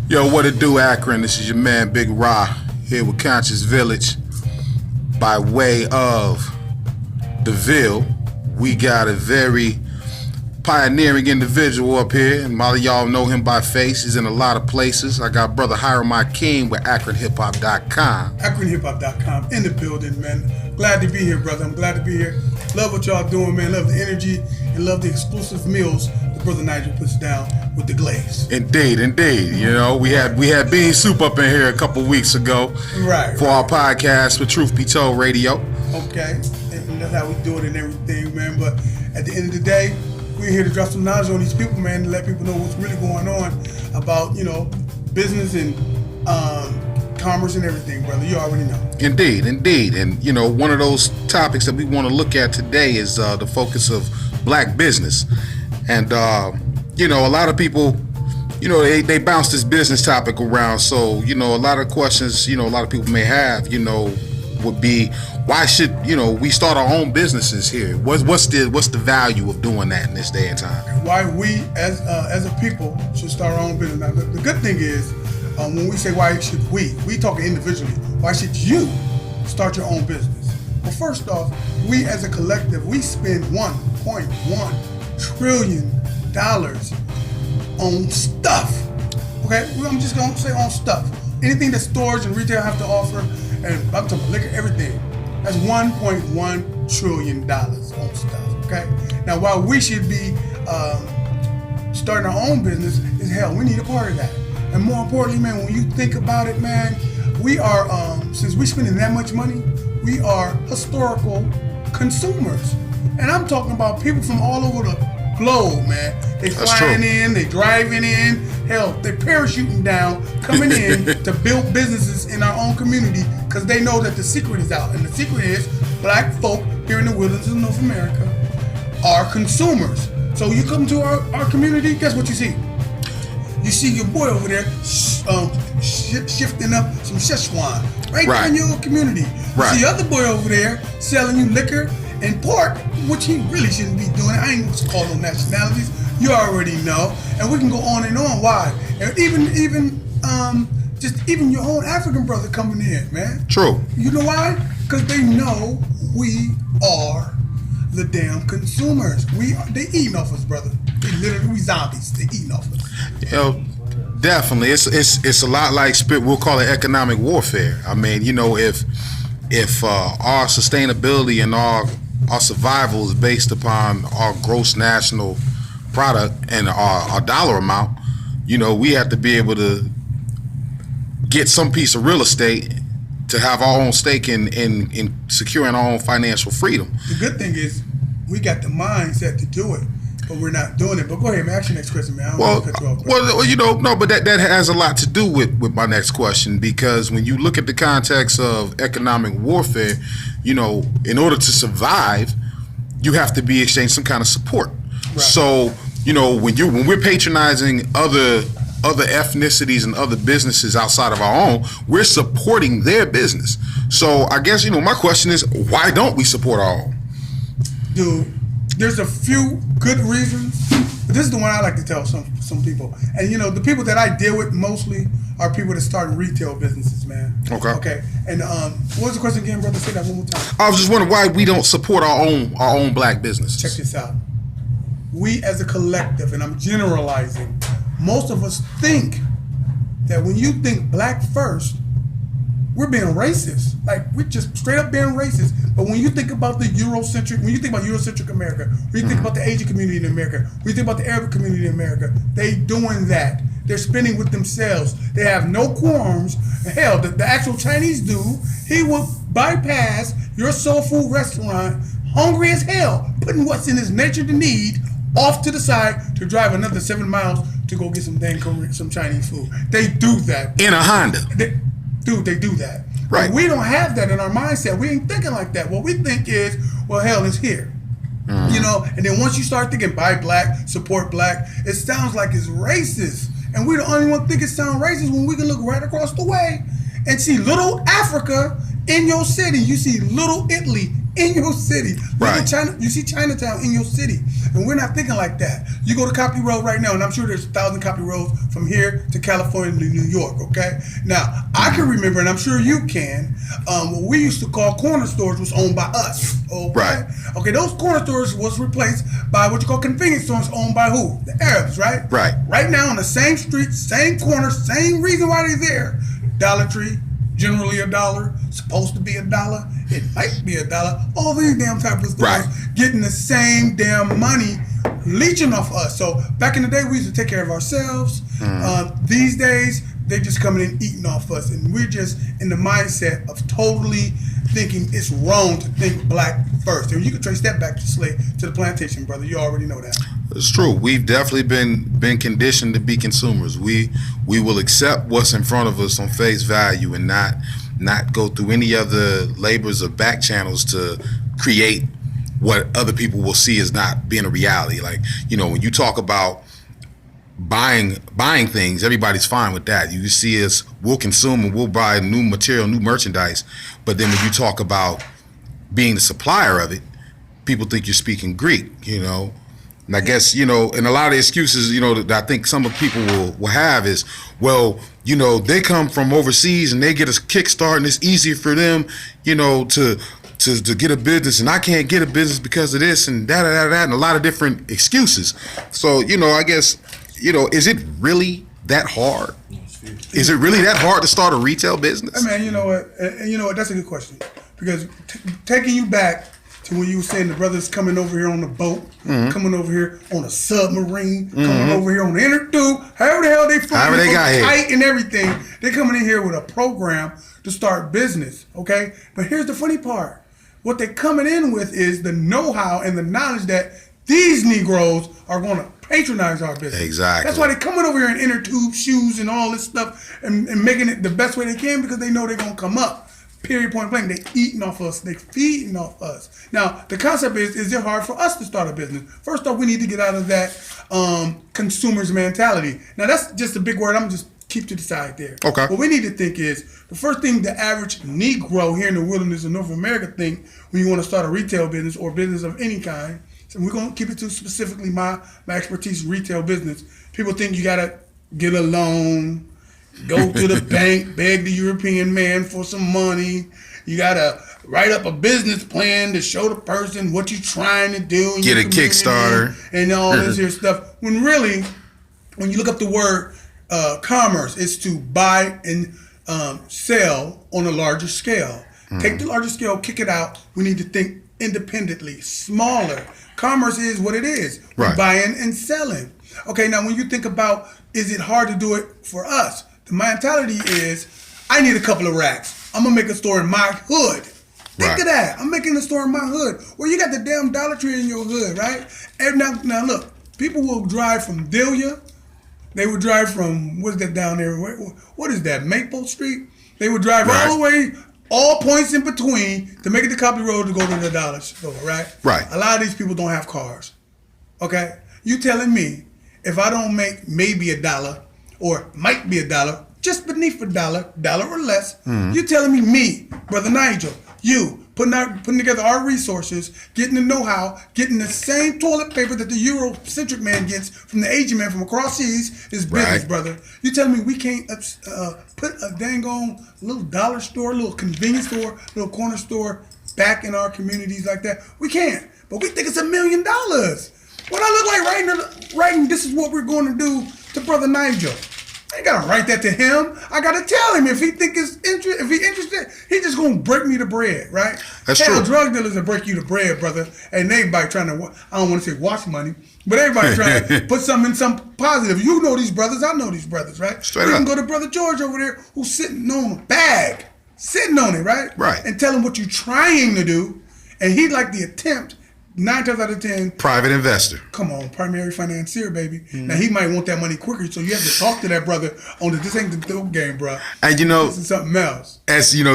Yo, what it do, Akron? This is your man, Big Ra, here with Conscious Village. By way of DeVille, we got a very pioneering individual up here, and a lot of y'all know him by face. He's in a lot of places. I got brother Hiram Akeem with AkronHipHop.com. AkronHipHop.com in the building, man. Glad to be here, brother. I'm glad to be here. Love what y'all doing, man. Love the energy and love the exclusive meals that brother Nigel puts down with the glaze. Indeed. You know, we had bean soup up in here a couple weeks ago, for our podcast with Truth Be Told Radio. Okay, and that's how we do it and everything, man. But at the end of the day, we're here to drop some knowledge on these people, man, to let people know what's really going on about, you know, business and commerce and everything, brother. You already know. Indeed. And, you know, one of those topics that we want to look at today is the focus of black business. And, you know, a lot of people, you know, they bounce this business topic around. So, you know, a lot of questions, you know, a lot of people may have, you know, would be, why should, you know, we start our own businesses here? What's the value of doing that in this day and time? Why we as a people should start our own business. Now, the good thing is, when we say why should we talking individually. Why should you start your own business? Well, first off, we as a collective, we spend $1.1 trillion on stuff. Okay, I'm just gonna say on stuff. Anything that stores and retail have to offer, and I'm talking about liquor, everything. That's $1.1 trillion on stuff. Okay. Now, while we should be starting our own business, is hell, we need a part of that. And more importantly, man, when you think about it, man, we are, since we're spending that much money, we are historical consumers. And I'm talking about people from all over the globe, man. They flying in, they driving in, hell, they parachuting down, coming in to build businesses in our own community because they know that the secret is out. And the secret is black folk here in the wilderness of North America are consumers. So you come to our community, guess what you see? You see your boy over there shifting up some Szechuan right there in your community. You see your other boy over there selling you liquor and pork, which he really shouldn't be doing. I ain't gonna call no nationalities. You already know. And we can go on and on. Why? And even your own African brother coming in, man. True. You know why? Because they know we are the damn consumers. They eating off us, brother. We zombies. They eating off us. You know, definitely. It's a lot like we'll call it economic warfare. I mean, you know, if our sustainability and our survival is based upon our gross national product and our dollar amount, you know, we have to be able to get some piece of real estate to have our own stake in securing our own financial freedom. The good thing is we got the mindset to do it, but we're not doing it. But go ahead, man. Ask your next question, man. I don't want to cut you off. Well, you know, no, but that has a lot to do with my next question, because when you look at the context of economic warfare, you know, in order to survive, you have to be exchanging some kind of support. Right. So, you know, when we're patronizing other ethnicities and other businesses outside of our own, we're supporting their business. So I guess, you know, my question is, why don't we support our own? Dude, there's a few good reasons, but this is the one I like to tell some people. And, you know, the people that I deal with mostly are people that start retail businesses, man. Okay. And what was the question again, brother? Say that one more time. I was just wondering why we don't support our own black businesses. Check this out. We as a collective, and I'm generalizing, most of us think that when you think black first, we're being racist. Like, we're just straight up being racist. But when you think about when you think about Eurocentric America, when you think about the Asian community in America, when you think about the Arab community in America, they doing that. They're spending with themselves. They have no qualms. Hell, the actual Chinese dude, he will bypass your soul food restaurant, hungry as hell, putting what's in his nature to need off to the side to drive another 7 miles to go get some Chinese food. They do that. In a Honda. They do that. Right. But we don't have that in our mindset. We ain't thinking like that. What we think is, well, hell, it's here. You know, and then once you start thinking buy black, support black, it sounds like it's racist. And we the only one think it sounds racist when we can look right across the way and see little Africa in your city. You see little Italy in your city. Right. You see Chinatown in your city, and we're not thinking like that. You go to Copy Road right now, and I'm sure there's 1,000 Copy Roads from here to California to New York. Okay. Now I can remember, and I'm sure you can. What we used to call corner stores was owned by us. Okay? Right. Okay. Those corner stores was replaced by what you call convenience stores owned by who? The Arabs, right? Right. Right now on the same street, same corner, same reason why they're there. Dollar Tree, generally $1, supposed to be $1, it might be $1. All these damn type of stores Right. getting the same damn money leeching off us. So back in the day, we used to take care of ourselves. These days, they're just coming in eating off us, and we're just in the mindset of totally thinking it's wrong to think black first. And you can trace that back to the plantation, brother. You already know that. It's true. We've definitely been conditioned to be consumers. We will accept what's in front of us on face value and not go through any other labors or back channels to create what other people will see as not being a reality. Like, when you talk about buying things, everybody's fine with that. You see us, we'll consume and we'll buy new material, new merchandise. But then when you talk about being the supplier of it, people think you're speaking Greek, And I guess, and a lot of the excuses, that I think some of people will have is, well, they come from overseas and they get a kickstart and it's easier for them, to get a business, and I can't get a business because of this and that, and a lot of different excuses. So, I guess, is it really that hard? Is it really that hard to start a retail business? Hey man, you know what? That's a good question, because taking you back to when you were saying the brothers coming over here on the boat, coming over here on a submarine, coming over here on the inner tube, however the hell they fly, however they got here, tight and everything, they coming in here with a program to start business. Okay, but here's the funny part: what they coming in with is the know-how and the knowledge that these Negroes are going to patronize our business. Exactly. That's why they're coming over here in inner tube shoes and all this stuff and making it the best way they can, because they know they're going to come up. Period, point blank. They eating off us. They feeding off us. Now, the concept is it hard for us to start a business? First off, we need to get out of that consumer's mentality. Now, that's just a big word. I'm just keep to the side there. Okay. What we need to think is, the first thing the average Negro here in the wilderness of North America think when you want to start a retail business or business of any kind, so we're going to keep it to specifically my expertise, retail business. People think you got to get a loan, go to the bank, beg the European man for some money. You got to write up a business plan to show the person what you're trying to do. Get a Kickstarter. And all this here stuff. When really, when you look up the word commerce, it's to buy and sell on a larger scale. Take the larger scale, kick it out. We need to think independently, smaller. Commerce is what it is. We're buying and selling. Okay, now when you think about, is it hard to do it for us? The mentality is, I need a couple of racks. I'm going to make a store in my hood. Think of that. I'm making a store in my hood. Well, you got the damn Dollar Tree in your hood, right? And now look, people will drive from Delia. They would drive from, what is that down there? What is that, Maple Street? They would drive all the way, all points in between to make it to Copy Road to go to the dollar store, right? Right. A lot of these people don't have cars, okay? You telling me if I don't make maybe $1 or might be $1, just beneath $1 or less, you telling me, Brother Nigel, you putting together our resources, getting the know-how, getting the same toilet paper that the Eurocentric man gets from the Asian man from across seas is business, brother. You telling me we can't put a dang on little dollar store, little convenience store, little corner store back in our communities like that? We can't, but we think it's $1 million. What I look like writing this is what we're going to do to Brother Nigel. I ain't gotta write that to him. I gotta tell him if he think it's if he interested, he just gonna break me the bread, right? That's true. Drug dealers will break you the bread, brother, and everybody trying to, I don't want to say wash money, but everybody trying to put something in some positive. You know these brothers, I know these brothers, right? Straight you up. can go to Brother George over there who's sitting on a bag, sitting on it, right? Right. And tell him what you're trying to do, and he'd like the attempt. 9 times out of 10, private investor. Come on, primary financier, baby. Now he might want that money quicker, so you have to talk to that brother on this ain't the dope game, bro. And this is something else. As you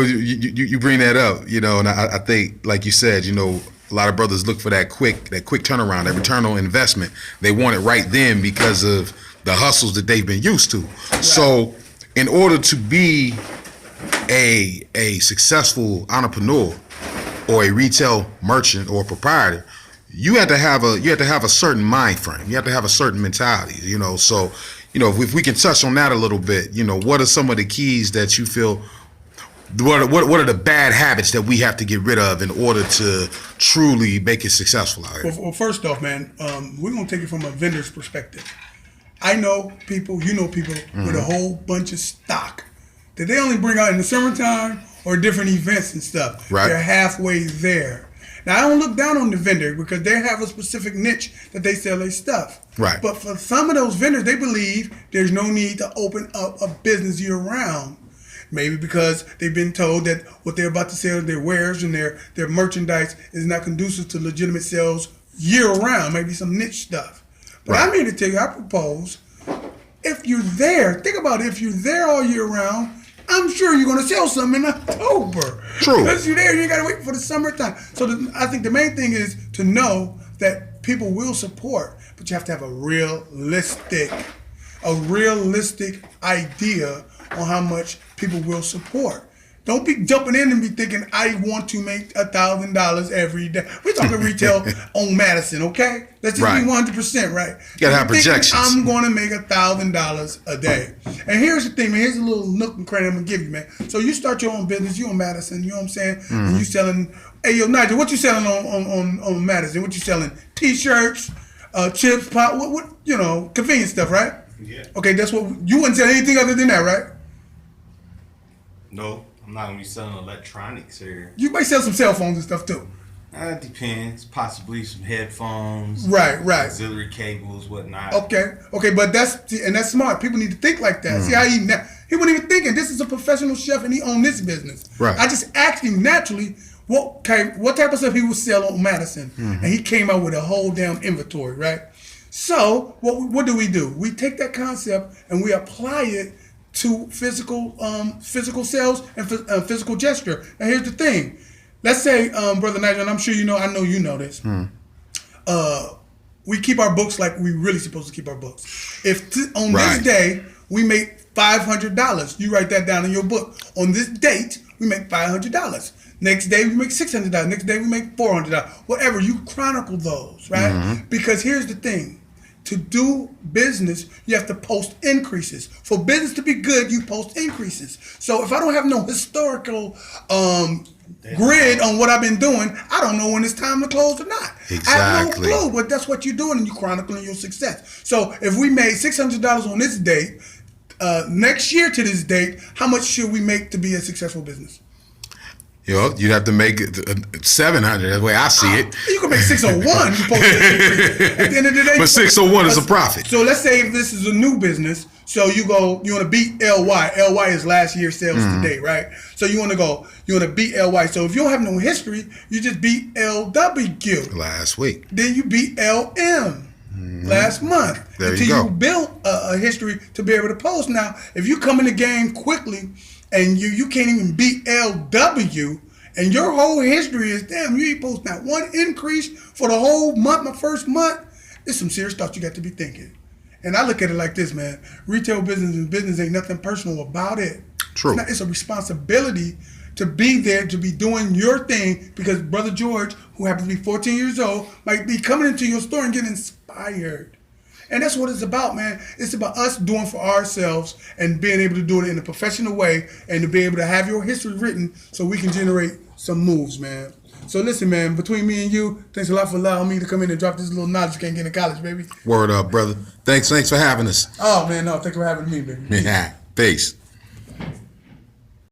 bring that up, and I think, like you said, a lot of brothers look for that quick turnaround, that return on investment. They want it right then because of the hustles that they've been used to. Right. So, in order to be a successful entrepreneur, or a retail merchant or proprietor, you have to have a certain mind frame. You have to have a certain mentality. So if we can touch on that a little bit, what are some of the keys that you feel? What are the bad habits that we have to get rid of in order to truly make it successful out here? Well, first off, man, we're gonna take it from a vendor's perspective. I know people, people with a whole bunch of stock that they only bring out in the summertime or different events and stuff. Right. They're halfway there. Now, I don't look down on the vendor because they have a specific niche that they sell their stuff. Right. But for some of those vendors, they believe there's no need to open up a business year round. Maybe because they've been told that what they're about to sell, their wares and their merchandise, is not conducive to legitimate sales year round. Maybe some niche stuff. But Right. I'm here to tell you, I propose, if you're there, think about it, if you're there all year round, I'm sure you're going to sell something in October. True. Because you're there, you got to wait for the summertime. So I think the main thing is to know that people will support, but you have to have a realistic idea on how much people will support. Don't be jumping in and be thinking, I want to make $1,000 every day. We're talking retail on Madison, okay? Let's just Right. be 100%, right? You gotta have You're thinking, projections. I'm going to make $1,000 a day. And here's the thing, man. Here's a little nook and cranny I'm going to give you, man. So you start your own business. You on Madison, you know what I'm saying? And you selling, hey, yo, Nigel, what you selling on Madison? What you selling? T-shirts, chips, pop, what convenience stuff, right? Yeah. Okay, that's what, you wouldn't sell anything other than that, right? No, I'm not gonna be selling electronics here. You might sell some cell phones and stuff too. It depends. Possibly some headphones. Right. Auxiliary cables, whatnot. Okay, but that's smart. People need to think like that. See how he wasn't even thinking. This is a professional chef and he owned this business. Right. I just asked him naturally what type of stuff he would sell on Madison, and he came out with a whole damn inventory, right? So what do? We take that concept and we apply it to physical sales and physical gesture. Now here's the thing. Let's say, Brother Nigel, and I'm sure you know, I know you know this. We keep our books like we really supposed to keep our books. If on Right. this day we make $500, you write that down in your book. On this date we make $500. Next day we make $600. Next day we make $400. Whatever, you chronicle those, right? Because here's the thing. To do business, you have to post increases. For business to be good, you post increases. So if I don't have no historical grid on what I've been doing, I don't know when it's time to close or not. Exactly. I have no clue, but that's what you're doing, and you're chronicling your success. So if we made $600 on this date, next year to this date, how much should we make to be a successful business? You'd have to make it 700. That's the way I see it. You can make 601. You post increase. At the end of the day, But 601 is a profit. So let's say if this is a new business, so you want to beat LY. LY is last year's sales today, right? So you want to beat LY. So if you don't have no history, you just beat LW. Last week. Then you beat LM. Last month. There you until go. you built a history to be able to post. Now, if you come in the game quickly and you can't even beat LW, and your whole history is, damn, you ain't post not one increase for the whole month, my first month, it's some serious thoughts you got to be thinking. And I look at it like this, man. Retail business and business ain't nothing personal about it. True. It's a responsibility to be there, to be doing your thing, because Brother George, who happens to be 14 years old, might be coming into your store and getting inspired. And that's what it's about, man. It's about us doing for ourselves and being able to do it in a professional way and to be able to have your history written so we can generate some moves, man. So listen, man, between me and you, thanks a lot for allowing me to come in and drop this little knowledge you can't get in college, baby. Word up, brother. Thanks for having us. Oh, man, no, thank you for having me, baby. Yeah. Peace.